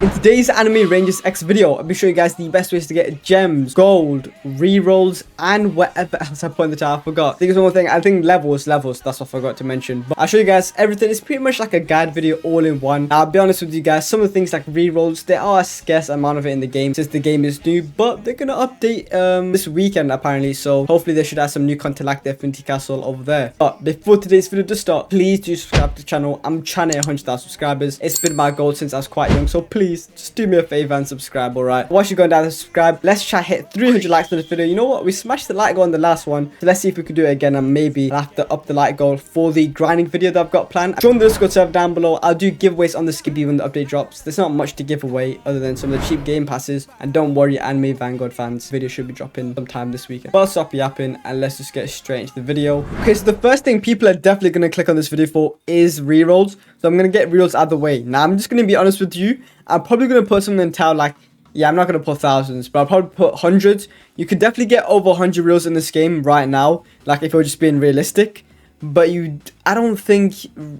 In today's Anime Rangers X video, I'll be showing you guys the best ways to get gems, gold, rerolls, and whatever else I put in the title. I forgot. I think there's one more thing. I think levels. That's what I forgot to mention. But I'll show you guys everything. It's pretty much like a guide video all in one. I'll be honest with you guys. Some of the things like rerolls, there are a scarce amount of it in the game since the game is new. But they're gonna update this weekend apparently. So hopefully they should have some new content like the Infinity Castle over there. But before today's video to start, please do subscribe to the channel. I'm trying to hit 100,000 subscribers. It's been my goal since I was quite young. So please just do me a favor and subscribe. Alright, once you're going down to subscribe, let's try hit 300 likes on this video. You know what, we smashed the like goal on the last one, so let's see if we could do it again, and maybe I'll have to up the like goal for the grinding video that I've got planned. Join the Discord server down below. I'll do giveaways on the Skippy when the update drops. There's not much to give away other than some of the cheap game passes, and don't worry Anime Vanguard fans, video should be dropping sometime this weekend. But I'll stop yapping and let's just get straight into the video. Okay, so the first thing people are definitely going to click on this video for is rerolls. So I'm going to get rerolls out of the way. Now I'm just going to be honest with you, I'm probably going to put something in town like, yeah, I'm not going to put thousands, but I'll probably put hundreds. You could definitely get over 100 reels in this game right now, like if you're just being realistic. But I don't think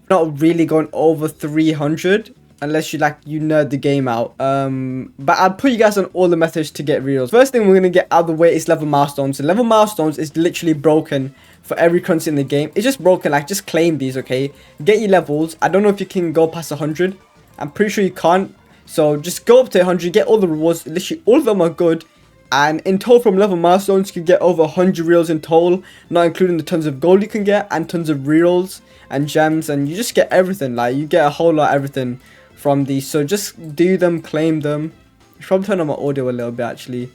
not really going over 300 unless you nerd the game out. But I'll put you guys on all the methods to get reels. First thing we're going to get out of the way is level milestones. And level milestones is literally broken for every currency in the game. It's just broken, like just claim these, okay? Get your levels. I don't know if you can go past 100. I'm pretty sure you can't. So just go up to 100, get all the rewards. Literally all of them are good. And in total from level milestones, you can get over 100 reels in total, not including the tons of gold you can get and tons of rerolls and gems. And you just get everything. Like you get a whole lot of everything from these. So just do them, claim them. I should probably turn on my audio a little bit actually.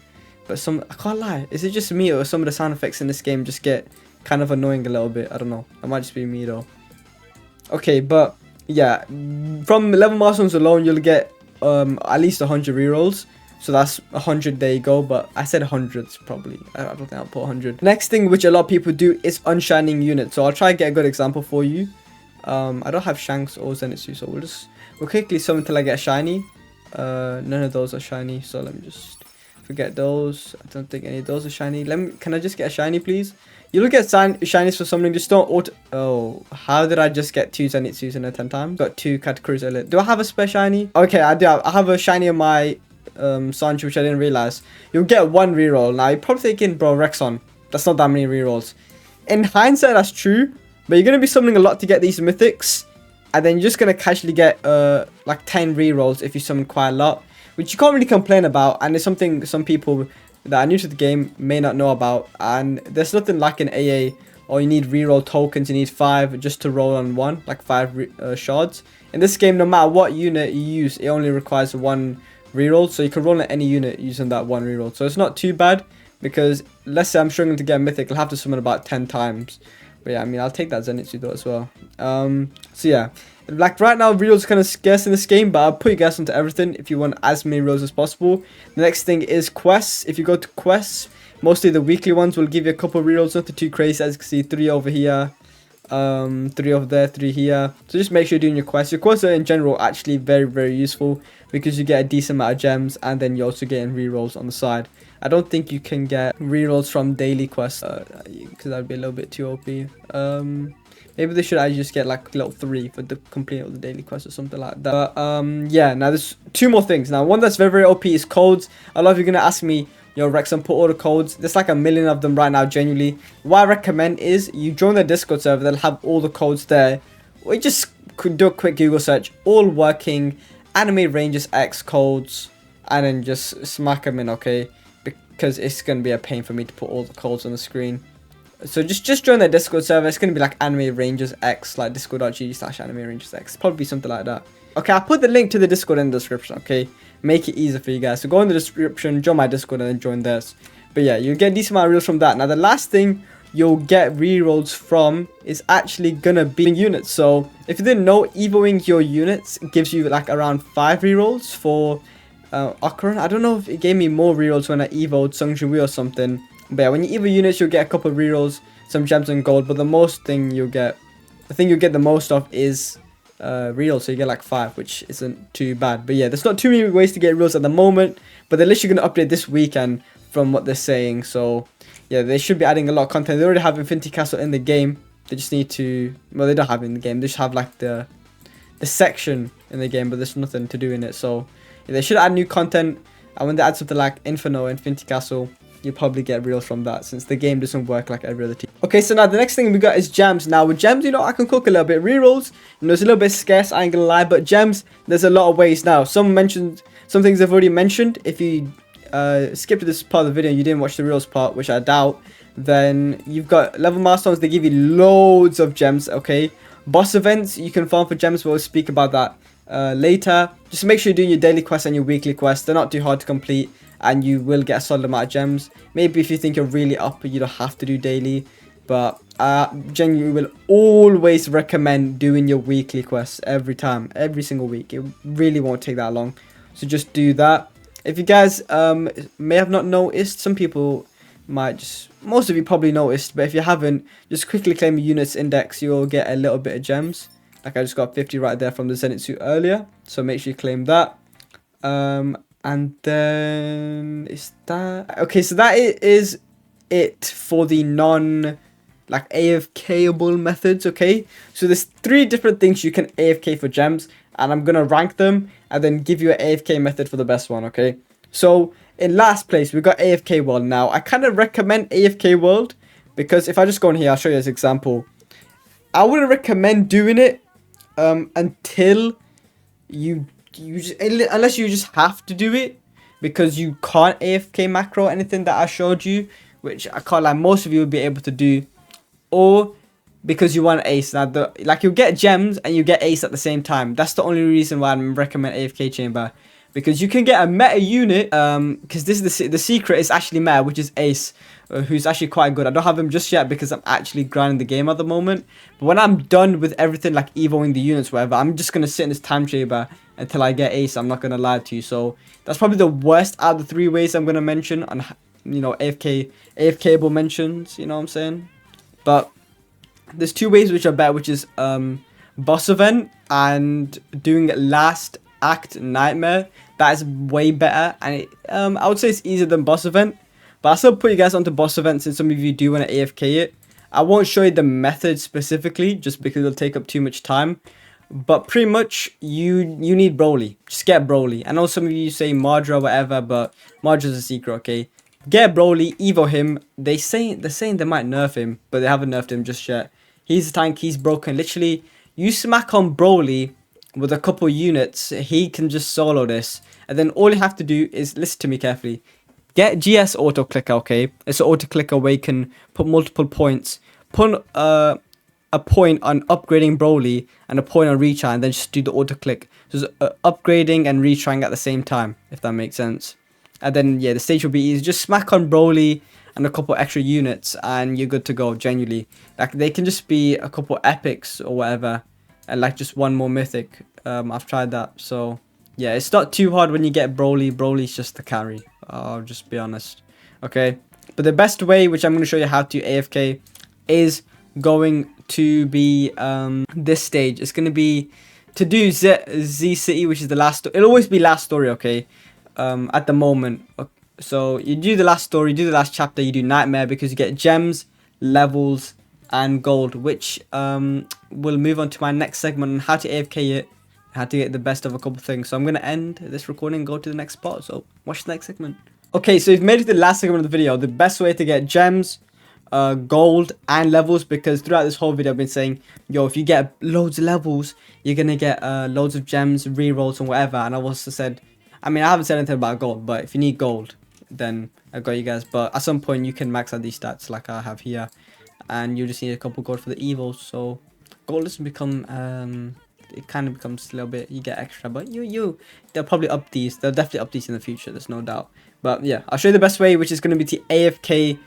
But I can't lie. Is it just me or some of the sound effects in this game just get kind of annoying a little bit? I don't know. It might just be me though. Okay, but yeah, from level milestones alone, you'll get at least 100 rerolls. So that's 100, there you go. But I said hundreds probably. I don't think I'll put 100. Next thing which a lot of people do is unshining units. So I'll try and get a good example for you. I don't have Shanks or Zenitsu, so we'll quickly summon until I get a shiny. None of those are shiny, so let me just forget those. I don't think any of those are shiny. Can I just get a shiny, please? You look at shinies for something, just don't auto. Oh, how did I just get 2 Zenitsus in a 10 times? Got 2 categories earlier. Do I have a spare shiny? Okay, I do. I have a shiny on my Sancho, which I didn't realize. You'll get 1 reroll. Now you're probably thinking, bro, Rexon, that's not that many rerolls. In hindsight, that's true, but you're gonna be summoning a lot to get these mythics, and then you're just gonna casually get like 10 rerolls if you summon quite a lot, which you can't really complain about. And it's something some people that are new to the game may not know about. And there's nothing like an AA, or you need reroll tokens. You need 5 just to roll on 1, like 5 shards. In this game, no matter what unit you use, it only requires 1 reroll, so you can roll on any unit using that 1 reroll. So it's not too bad, because let's say I'm struggling to get a mythic, I'll have to summon about 10 times. But yeah, I mean, I'll take that Zenitsu though as well. So yeah, like right now rerolls are kind of scarce in this game, but I'll put you guys into everything if you want as many rerolls as possible. The next thing is quests. If you go to quests, mostly the weekly ones will give you a couple of rerolls, nothing too crazy. As you can see, 3 over here, 3 over there, 3 here. So just make sure you're doing your quests. Your quests are in general actually very, very useful, because you get a decent amount of gems, and then you're also getting rerolls on the side. I don't think you can get rerolls from daily quests, because that would be a little bit too OP. Maybe they should actually just get like level 3 for the complete of the daily quest or something like that. But yeah, now there's 2 more things. Now one that's very, very OP is codes. A lot of you are going to ask me, yo Rexon, put all the codes. There's like a million of them right now, genuinely. What I recommend is you join the Discord server, they'll have all the codes there. Or you just could do a quick Google search, all working Anime Rangers X codes, and then just smack them in, okay? Because it's going to be a pain for me to put all the codes on the screen. So just join the Discord server. It's going to be like Anime Rangers X, like discord.gg/Anime Rangers X. Probably something like that. Okay, I'll put the link to the Discord in the description, okay? Make it easier for you guys. So go in the description, join my Discord, and then join theirs. But yeah, you'll get a decent amount of reels from that. Now the last thing you'll get rerolls from is actually gonna be units. So if you didn't know, evoing your units gives you like around 5 rerolls for Ocaron. I don't know if it gave me more rerolls when I evoed Sung Jin Woo or something. But yeah, when you evo units, you'll get a couple of rerolls, some gems and gold. But the thing you'll get the most of is rerolls. So you get like 5, which isn't too bad. But yeah, there's not too many ways to get rerolls at the moment, but they're literally gonna update this weekend from what they're saying. So yeah, they should be adding a lot of content. They already have Infinity Castle in the game. They just need to, well, they don't have it in the game. They just have like the section in the game, but there's nothing to do in it. So They should add new content, and when they add something like Inferno, Infinity Castle, you probably get rerolls from that, since the game doesn't work like every other team. Okay, so now the next thing we got is gems. Now with gems, you know, I can cook a little bit. Rerolls, you know, it's a little bit scarce, I ain't gonna lie, but gems, there's a lot of ways now. Some things I've already mentioned. If you skipped to this part of the video and you didn't watch the rerolls part, which I doubt, then you've got level milestones. They give you loads of gems, okay? Boss events, you can farm for gems, but we'll speak about that later. Just make sure you're doing your daily quests and your weekly quests. They're not too hard to complete, and you will get a solid amount of gems. Maybe if you think you're really up, you don't have to do daily, but genuinely will always recommend doing your weekly quests every time, every single week. It really won't take that long, so just do that. If you guys may have not noticed, some people might just, most of you probably noticed, but if you haven't, just quickly claim your units index, you'll get a little bit of gems. Like I just got 50 right there from the Zenitsu earlier, so make sure you claim that. And then is that okay? So that is it for the non like AFKable methods. Okay, so there's 3 different things you can AFK for gems, and I'm gonna rank them and then give you an AFK method for the best one. Okay, so in last place we got AFK world. Now I kind of recommend AFK world because if I just go in here, I'll show you as an example. I wouldn't recommend doing it until you just, unless you just have to do it because you can't AFK macro anything that I showed you, which I can't lie, most of you will be able to do, or because you want ace. Now like you get gems and you get ace at the same time. That's the only reason why I recommend AFK chamber, because you can get a meta unit, because this is the secret is actually meta, which is ace, who's actually quite good. I don't have him just yet because I'm actually grinding the game at the moment, but when I'm done with everything like evoing the units, whatever, I'm just gonna sit in this time chamber until I get ace. I'm not gonna lie to you. So that's probably the worst out of the 3 ways I'm gonna mention on, you know, AFKable mentions, you know what I'm saying. But there's 2 ways which are better, which is boss event and doing last act nightmare. That is way better, and I would say it's easier than boss event, but I'll still put you guys onto boss event since some of you do want to AFK it. I won't show you the method specifically just because it'll take up too much time, but pretty much you need Broly. Just get Broly. I know some of you say Mardra or whatever, but Mardra's a secret. Okay, get Broly, evo him. They're saying they might nerf him, but they haven't nerfed him just yet. He's a tank, he's broken. Literally, you smack on Broly with a couple units, he can just solo this, and then all you have to do is, listen to me carefully, get GS auto clicker. Okay, it's an auto clicker where you can put multiple points, put a point on upgrading Broly and a point on retry, and then just do the auto click. So it's upgrading and retrying at the same time, if that makes sense. And then yeah, the stage will be easy. Just smack on Broly and a couple extra units and you're good to go. Genuinely, like they can just be a couple epics or whatever, and like just 1 more mythic. I've tried that, so yeah, it's not too hard when you get Broly. Broly's just the carry, I'll just be honest. Okay, but the best way, which I'm going to show you how to AFK, is going to be this stage. It's going to be to do Z City, which is the last. It'll always be last story. Okay, at the moment. So you do the last story, do the last chapter, you do nightmare because you get gems, levels, and gold, which will move on to my next segment on how to AFK it, how to get the best of a couple things. So I'm going to end this recording and go to the next spot. So watch the next segment. Okay, so you've made it to the last segment of the video. The best way to get gems, gold, and levels, because throughout this whole video I've been saying, yo, if you get loads of levels, you're going to get loads of gems, rerolls, and whatever. And I've also said, I mean, I haven't said anything about gold, but if you need gold, then I got you guys. But at some point you can max out these stats like I have here, and you just need a couple gold for the evos. So gold doesn't become it kind of becomes a little bit, you get extra, but they'll probably up these. They'll definitely up these in the future, there's no doubt. But yeah, I'll show you the best way, which is going to be to AFK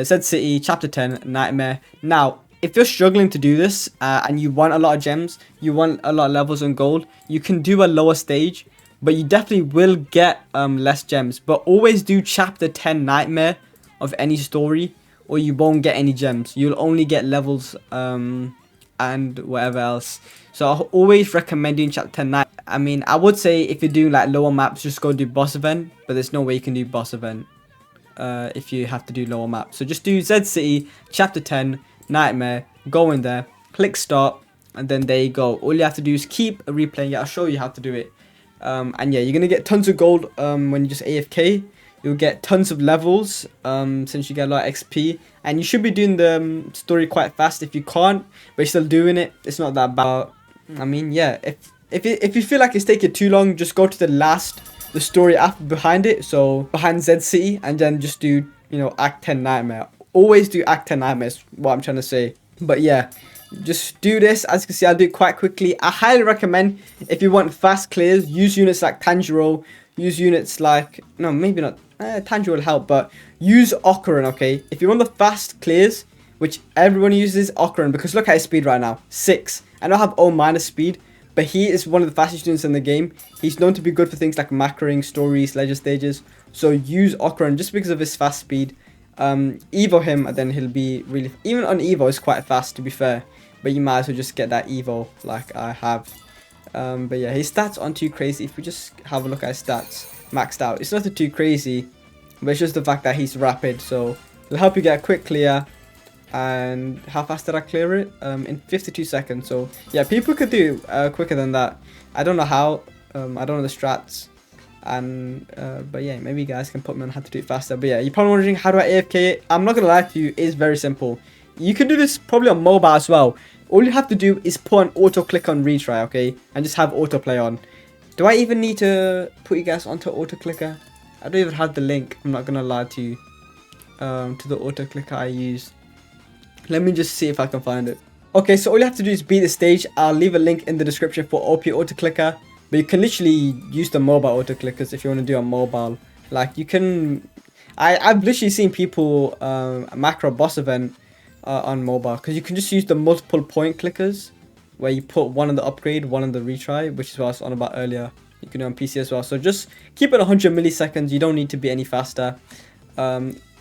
Z City chapter 10 nightmare. Now if you're struggling to do this and you want a lot of gems, you want a lot of levels and gold, you can do a lower stage, but you definitely will get less gems. But always do chapter 10 nightmare of any story, or you won't get any gems. You'll only get levels and whatever else. So I always recommend doing chapter 10 night. I mean, I would say if you're doing like lower maps, just go do boss event, but there's no way you can do boss event if you have to do lower maps. So just do Z City chapter 10 nightmare, go in there, click start, and then there you go. All you have to do is keep replaying it. I'll show you how to do it. And yeah, you're gonna get tons of gold when you just AFK. You'll get tons of levels since you get a lot of XP, and you should be doing the story quite fast. If you can't, but you're still doing it, it's not that bad. I mean, yeah, if you feel like it's taking too long, just go to the story after behind it, so behind Z City, and then just do, you know, Act 10 Nightmare. Always do Act 10 Nightmare is what I'm trying to say. But yeah, just do this. As you can see, I'll do it quite quickly. I highly recommend, if you want fast clears, use units like Tanjiro, use units like, no, maybe not, Tanjiro will help, but use Ocaran, okay? If you want the fast clears, which everyone uses, Ocaran, because look at his speed right now, 6. I don't have O minus speed, but he is one of the fastest units in the game. He's known to be good for things like macroing, stories, ledger stages. So use Ocaran just because of his fast speed. Evo him, and then he'll be really, even on Evo it's quite fast, to be fair, but you might as well just get that Evo like I have. But yeah, his stats aren't too crazy. If we just have a look at his stats maxed out, it's nothing too crazy, but it's just the fact that he's rapid, so it'll help you get a quick clear. And how fast did I clear it? In 52 seconds. So yeah, people could do quicker than that. I don't know how, I don't know the strats. And but yeah, maybe you guys can put me on how to do it faster. But yeah, you're probably wondering, how do I AFK it? I'm not gonna lie to you, it's very simple. You can do this probably on mobile as well. All you have to do is put an auto click on retry, okay, and just have autoplay on. Do I even need to put you guys onto auto clicker? I don't even have the link, I'm not gonna lie to you, to the auto clicker I use. Let me just see if I can find it. Okay, so all you have to do is beat the stage. I'll leave a link in the description for OP auto clicker. But you can literally use the mobile auto clickers if you want to do on mobile. Like you can, I've literally seen people macro boss event on mobile, because you can just use the multiple point clickers where you put one on the upgrade, one on the retry, which is what I was on about earlier. You can do on PC as well. So just keep it 100 milliseconds. You don't need to be any faster.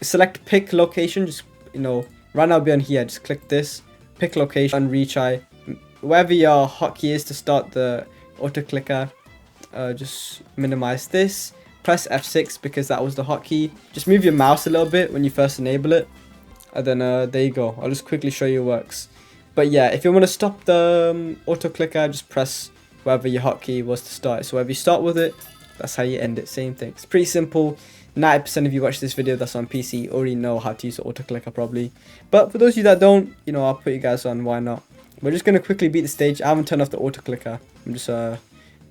Select pick location. Just, you know, right now I'll be on here. Just click this, pick location, retry, wherever your hotkey is to start the auto clicker. Just minimize this, press F6 because that was the hotkey. Just move your mouse a little bit when you first enable it, and then there you go. I'll just quickly show you it works. But yeah, if you want to stop the auto clicker, just press wherever your hotkey was to start. So wherever you start with it, that's how you end it. Same thing. It's pretty simple. 90% of you watch this video that's on PC already know how to use the auto clicker probably. But for those of you that don't, you know, I'll put you guys on. Why not? We're just going to quickly beat the stage. I haven't turned off the auto clicker. I'm just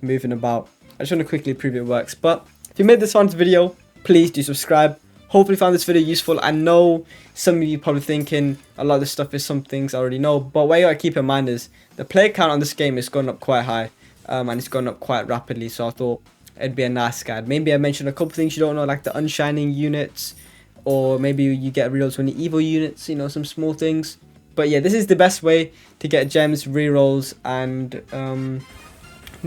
moving about. I just want to quickly prove it works. But if you made this far into the video, please do subscribe. Hopefully you found this video useful. I know some of you probably thinking a lot of this stuff is some things I already know. But what you got to keep in mind is the player count on this game is going up quite high. And it's going up quite rapidly. So I thought it'd be a nice guide. Maybe I mentioned a couple things you don't know, like the unshining units. Or maybe you get rerolls when you evil units, you know, some small things. But yeah, this is the best way to get gems, rerolls, and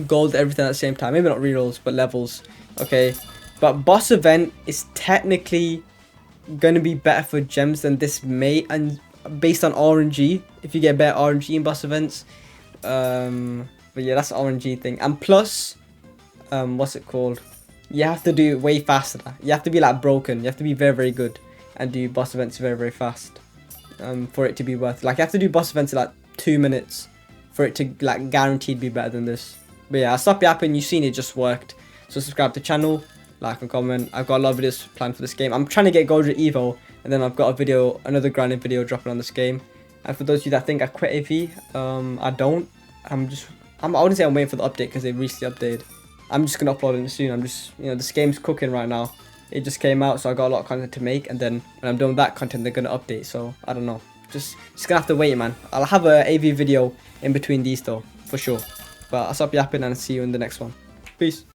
gold, everything at the same time. Maybe not rerolls, but levels. Okay, but boss event is technically going to be better for gems than this may, and based on RNG, if you get better RNG in boss events. But yeah, that's an RNG thing. And plus, what's it called? You have to do it way faster. You have to be like broken. You have to be very, very good and do boss events very, very fast. For it to be worth it. Like you have to do boss events in like 2 minutes for it to like guaranteed be better than this. But yeah, I'll stop yapping. You've seen it just worked. So subscribe to the channel, like and comment. I've got a lot of videos planned for this game. I'm trying to get Gold Evo, and then I've got a video, another grinding video dropping on this game. And for those of you that think I quit AV, I don't. I wouldn't say I'm waiting for the update because they recently updated. I'm just gonna upload it soon. I'm just, you know, this game's cooking right now. It just came out, so I got a lot of content to make, and then when I'm done with that content, they're gonna update. So I don't know. Just gonna have to wait, man. I'll have a AV video in between these though, for sure. But I'll stop yapping and see you in the next one. Peace.